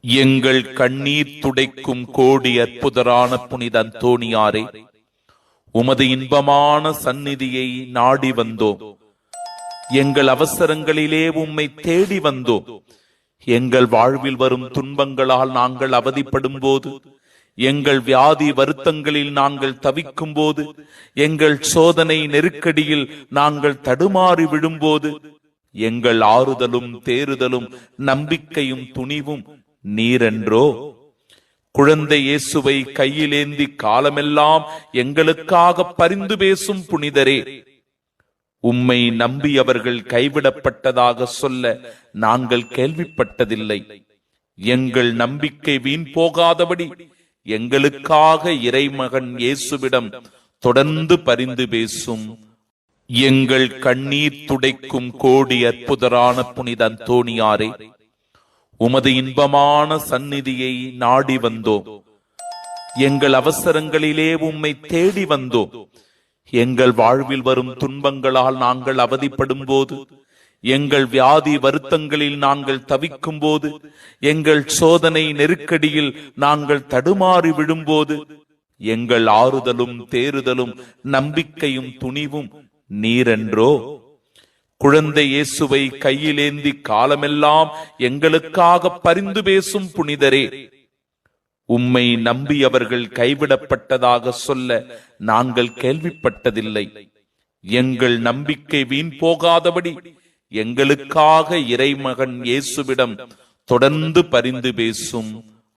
எங்கள் கண்ணீர் துடைக்கும் கோடி அற்புதரான புனித அந்தோணியாரே, உமது இன்பமான சந்நிதியை நாடி வந்தோம். எங்கள் அவசரங்களிலே உம்மை தேடி வந்தோம். எங்கள் வாழ்வில் வரும் துன்பங்களால் நாங்கள் அவதிப்படும் போது, எங்கள் வியாதி வருத்தங்களில் நாங்கள் தவிக்கும் போது, எங்கள் சோதனை நெருக்கடியில் நாங்கள் தடுமாறி விடும்போது, எங்கள் ஆறுதலும் தேறுதலும் நம்பிக்கையும் துணிவும் நீரென்றோ. குழந்தை இயேசுவை கையிலேந்தி காலமெல்லாம் எங்களுக்காக பரிந்து பேசும் புனிதரே, உம்மை நம்பியவர்கள் கைவிடப்பட்டதாக சொல்ல நாங்கள் கேள்விப்பட்டதில்லை. எங்கள் நம்பிக்கை வீண் போகாதபடி எங்களுக்காக இறைமகன் இயேசுவிடம் தொடர்ந்து பரிந்து பேசும். எங்கள் கண்ணீர் துடைக்கும் கோடி அற்புதரான புனித அந்தோணியாரே, உமது இன்பமான சந்நிதியை நாடி வந்தோம். எங்கள் அவசரங்களிலே உம்மை தேடி வந்தோம். எங்கள் வாழ்வில் வரும் துன்பங்களால் நாங்கள் அவதிப்படும் போது, எங்கள் வியாதி வருத்தங்களில் நாங்கள் தவிக்கும் போது, எங்கள் சோதனை நெருக்கடியில் நாங்கள் தடுமாறி விடும்போது, எங்கள் ஆறுதலும் தேறுதலும் நம்பிக்கையும் துணிவும் நீரென்றோ. குழந்தை இயேசுவை கையிலேந்தி காலமெல்லாம் எங்களுக்காக பரிந்து பேசும் புனிதரே, உம்மை நம்பியவர்கள் கைவிடப்பட்டதாக சொல்ல நாங்கள் கேள்விப்பட்டதில்லை. எங்கள் நம்பிக்கை வீண் போகாதபடி எங்களுக்காக இறைமகன் இயேசுவிடம் தொடர்ந்து பரிந்து பேசும்.